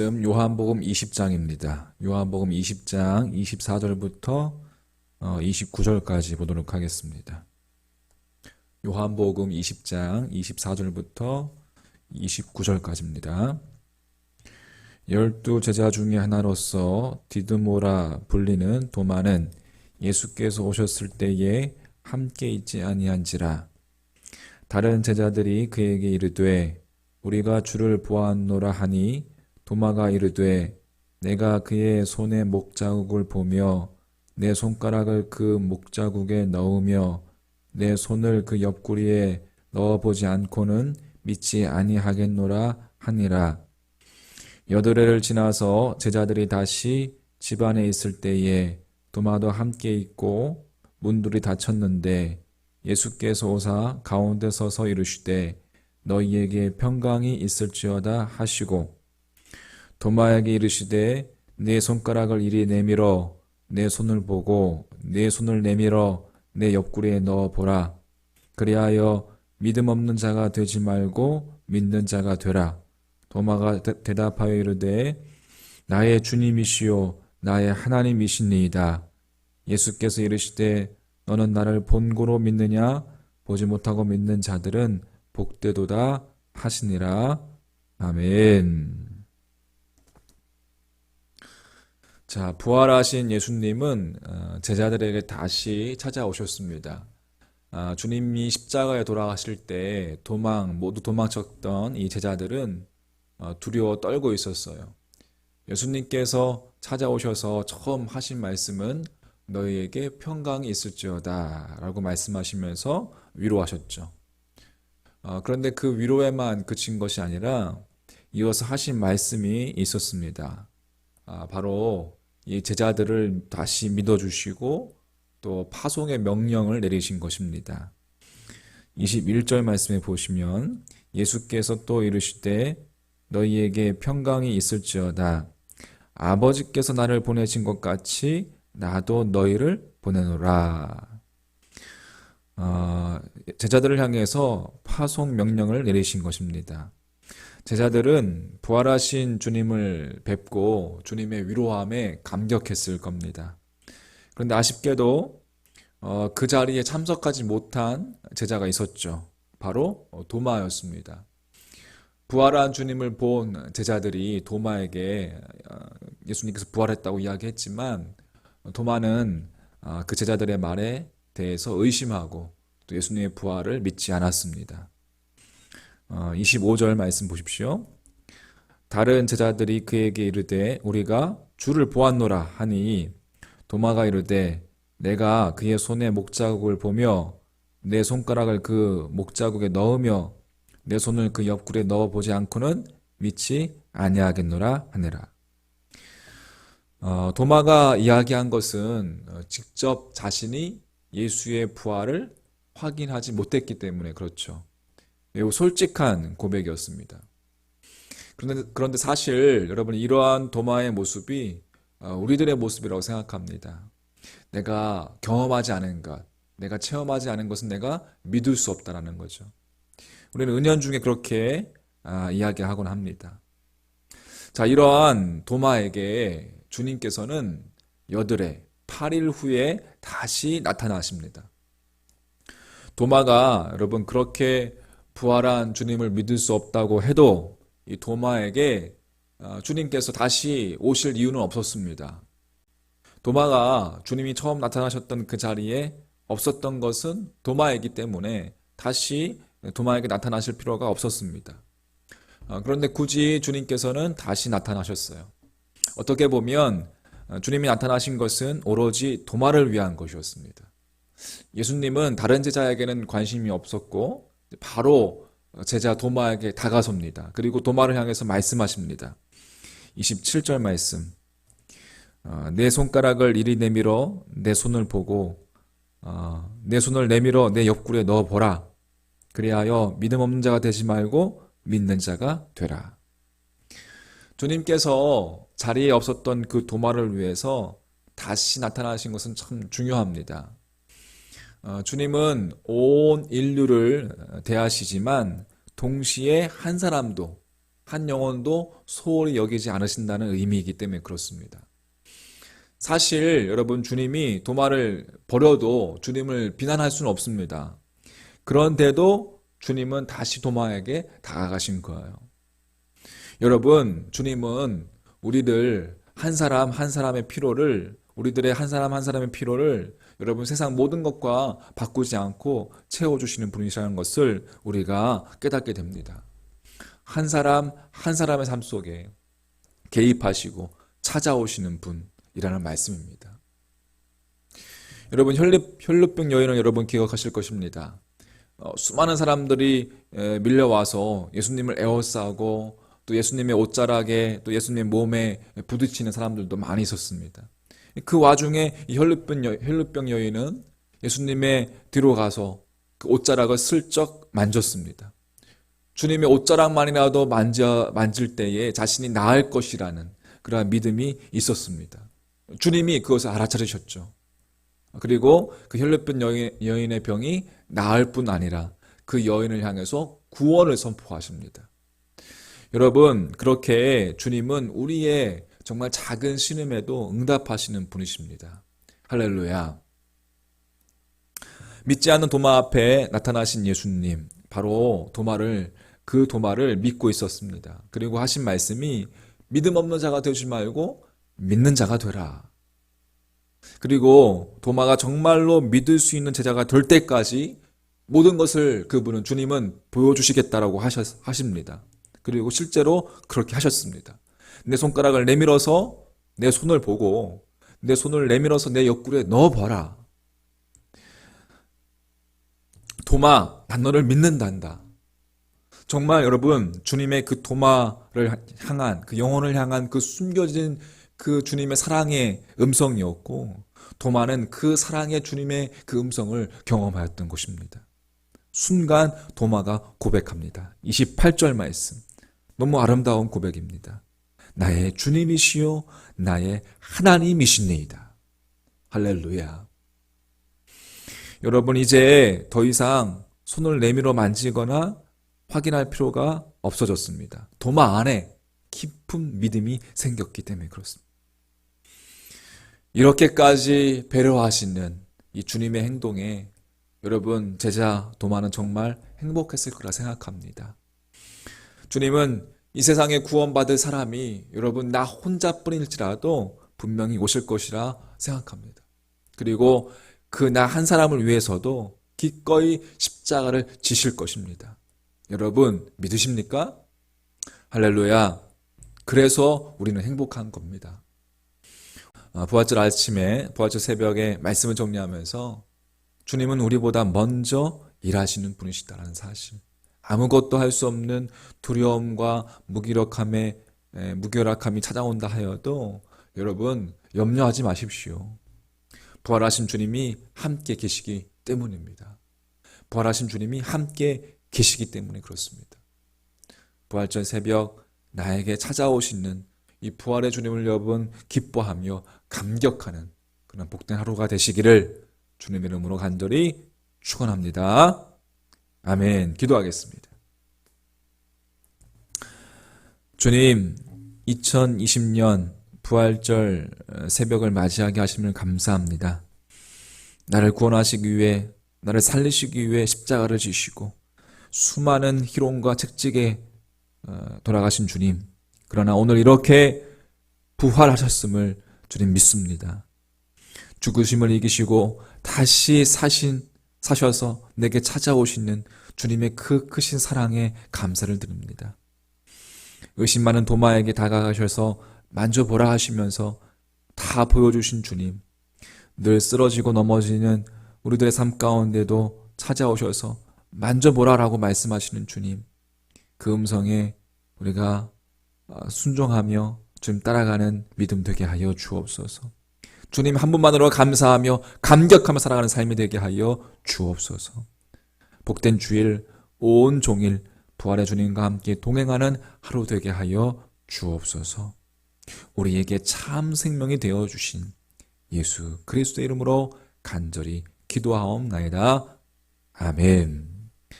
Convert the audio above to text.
요한복음 20장입니다. 요한복음 20장 24절부터 29절까지 보도록 하겠습니다. 요한복음 20장 24절부터 29절까지입니다. 12 제자 중에 하나로서 디드모라 불리는 도마는 예수께서 오셨을 때에 함께 있지 아니한지라. 다른 제자들이 그에게 이르되 우리가 주를 보았노라 하니 도마가 이르되 내가 그의 손에 목자국을 보며 내 손가락을 그 목자국에 넣으며 내 손을 그 옆구리에 넣어보지 않고는 믿지 아니하겠노라 하니라. 여드레를 지나서 제자들이 다시 집 안에 있을 때에 도마도 함께 있고 문들이 닫혔는데 예수께서 오사 가운데 서서 이르시되 너희에게 평강이 있을지어다 하시고 도마에게 이르시되 내 손가락을 이리 내밀어 내 손을 보고 내 손을 내밀어 내 옆구리에 넣어보라. 그리하여 믿음 없는 자가 되지 말고 믿는 자가 되라. 도마가 대답하여 이르되 나의 주님이시요 나의 하나님이시니이다. 예수께서 이르시되 너는 나를 본고로 믿느냐? 보지 못하고 믿는 자들은 복되도다 하시니라. 아멘. 자, 부활하신 예수님은 제자들에게 다시 찾아오셨습니다. 주님이 십자가에 돌아가실 때 모두 도망쳤던 이 제자들은 두려워 떨고 있었어요. 예수님께서 찾아오셔서 처음 하신 말씀은 너희에게 평강이 있을지어다 라고 말씀하시면서 위로하셨죠. 그런데 그 위로에만 그친 것이 아니라 이어서 하신 말씀이 있었습니다. 바로 이 제자들을 다시 믿어주시고 또 파송의 명령을 내리신 것입니다. 21절 말씀에 보시면 예수께서 또 이르시되 너희에게 평강이 있을지어다. 아버지께서 나를 보내신 것 같이 나도 너희를 보내노라. 제자들을 향해서 파송 명령을 내리신 것입니다. 제자들은 부활하신 주님을 뵙고 주님의 위로함에 감격했을 겁니다. 그런데 아쉽게도 그 자리에 참석하지 못한 제자가 있었죠. 바로 도마였습니다. 부활한 주님을 본 제자들이 도마에게 예수님께서 부활했다고 이야기했지만 도마는 그 제자들의 말에 대해서 의심하고 또 예수님의 부활을 믿지 않았습니다. 25절 말씀 보십시오. 다른 제자들이 그에게 이르되 우리가 주를 보았노라 하니 도마가 이르되 내가 그의 손에 목자국을 보며 내 손가락을 그 목자국에 넣으며 내 손을 그 옆구리에 넣어보지 않고는 믿지 아니하겠노라 하니라. 도마가 이야기한 것은 직접 자신이 예수의 부활을 확인하지 못했기 때문에 그렇죠. 매우 솔직한 고백이었습니다. 그런데 사실 여러분 이러한 도마의 모습이 우리들의 모습이라고 생각합니다. 내가 경험하지 않은 것, 내가 체험하지 않은 것은 내가 믿을 수 없다라는 거죠. 우리는 은연중에 그렇게 이야기하곤 합니다. 자, 이러한 도마에게 주님께서는 여드레 8일 후에 다시 나타나십니다. 도마가 여러분 그렇게 부활한 주님을 믿을 수 없다고 해도 이 도마에게 주님께서 다시 오실 이유는 없었습니다. 도마가 주님이 처음 나타나셨던 그 자리에 없었던 것은 도마이기 때문에 다시 도마에게 나타나실 필요가 없었습니다. 그런데 굳이 주님께서는 다시 나타나셨어요. 어떻게 보면 주님이 나타나신 것은 오로지 도마를 위한 것이었습니다. 예수님은 다른 제자에게는 관심이 없었고 바로 제자 도마에게 다가섭니다. 그리고 도마를 향해서 말씀하십니다. 27절 말씀. 내 손가락을 이리 내밀어 내 손을 보고 내 손을 내밀어 내 옆구리에 넣어보라. 그리하여 믿음 없는 자가 되지 말고 믿는 자가 되라. 주님께서 자리에 없었던 그 도마를 위해서 다시 나타나신 것은 참 중요합니다. 주님은 온 인류를 대하시지만 동시에 한 사람도 한 영혼도 소홀히 여기지 않으신다는 의미이기 때문에 그렇습니다. 사실 여러분, 주님이 도마를 버려도 주님을 비난할 수는 없습니다. 그런데도 주님은 다시 도마에게 다가가신 거예요. 여러분, 주님은 우리들 한 사람 한 사람의 필요를, 우리들의 한 사람 한 사람의 필요를 여러분 세상 모든 것과 바꾸지 않고 채워주시는 분이시라는 것을 우리가 깨닫게 됩니다. 한 사람 한 사람의 삶 속에 개입하시고 찾아오시는 분이라는 말씀입니다. 여러분, 혈루병 여인은 여러분 기억하실 것입니다. 수많은 사람들이 밀려와서 예수님을 에워싸고 또 예수님의 옷자락에 또 예수님의 몸에 부딪히는 사람들도 많이 있었습니다. 그 와중에 이 혈루병 여인은 예수님의 뒤로 가서 그 옷자락을 슬쩍 만졌습니다. 주님의 옷자락만이라도 만질 때에 자신이 나을 것이라는 그러한 믿음이 있었습니다. 주님이 그것을 알아차리셨죠. 그리고 그 혈루병 여인의 병이 나을 뿐 아니라 그 여인을 향해서 구원을 선포하십니다. 여러분, 그렇게 주님은 우리의 정말 작은 신음에도 응답하시는 분이십니다. 할렐루야. 믿지 않는 도마 앞에 나타나신 예수님, 바로 그 도마를 믿고 있었습니다. 그리고 하신 말씀이 믿음 없는 자가 되지 말고 믿는 자가 되라. 그리고 도마가 정말로 믿을 수 있는 제자가 될 때까지 모든 것을 주님은 보여주시겠다라고 하십니다. 그리고 실제로 그렇게 하셨습니다. 내 손가락을 내밀어서 내 손을 보고 내 손을 내밀어서 내 옆구리에 넣어봐라. 도마, 난 너를 믿는단다. 정말 여러분, 주님의 그 도마를 향한, 그 영혼을 향한 그 숨겨진 그 주님의 사랑의 음성이었고, 도마는 그 사랑의 주님의 그 음성을 경험하였던 것입니다. 순간 도마가 고백합니다. 28절 말씀. 너무 아름다운 고백입니다. 나의 주님이시요 나의 하나님이시니이다. 할렐루야. 여러분, 이제 더 이상 손을 내밀어 만지거나 확인할 필요가 없어졌습니다. 도마 안에 깊은 믿음이 생겼기 때문에 그렇습니다. 이렇게까지 배려하시는 이 주님의 행동에 여러분, 제자 도마는 정말 행복했을 거라 생각합니다. 주님은 이 세상에 구원받을 사람이 여러분 나 혼자뿐일지라도 분명히 오실 것이라 생각합니다. 그리고 그 나 한 사람을 위해서도 기꺼이 십자가를 지실 것입니다. 여러분, 믿으십니까? 할렐루야. 그래서 우리는 행복한 겁니다. 부활절 아침에, 부활절 새벽에 말씀을 정리하면서 주님은 우리보다 먼저 일하시는 분이시다라는 사실, 아무것도 할 수 없는 두려움과 무기력함이 찾아온다 하여도 여러분 염려하지 마십시오. 부활하신 주님이 함께 계시기 때문입니다. 부활하신 주님이 함께 계시기 때문에 그렇습니다. 부활절 새벽 나에게 찾아오시는 이 부활의 주님을 여러분 기뻐하며 감격하는 그런 복된 하루가 되시기를 주님의 이름으로 간절히 축원합니다. 아멘. 기도하겠습니다. 주님, 2020년 부활절 새벽을 맞이하게 하심을 감사합니다. 나를 구원하시기 위해, 나를 살리시기 위해 십자가를 지시고 수많은 희롱과 책찍에 돌아가신 주님, 그러나 오늘 이렇게 부활하셨음을 주님 믿습니다. 죽으심을 이기시고 다시 사셔서 내게 찾아오시는 주님의 그 크신 사랑에 감사를 드립니다. 의심 많은 도마에게 다가가셔서 만져보라 하시면서 다 보여주신 주님, 늘 쓰러지고 넘어지는 우리들의 삶 가운데도 찾아오셔서 만져보라라고 말씀하시는 주님, 그 음성에 우리가 순종하며 주님 따라가는 믿음 되게 하여 주옵소서. 주님 한 분만으로 감사하며 감격하며 살아가는 삶이 되게 하여 주옵소서. 복된 주일, 온 종일 부활의 주님과 함께 동행하는 하루 되게 하여 주옵소서. 우리에게 참 생명이 되어주신 예수 그리스도의 이름으로 간절히 기도하옵나이다. 아멘.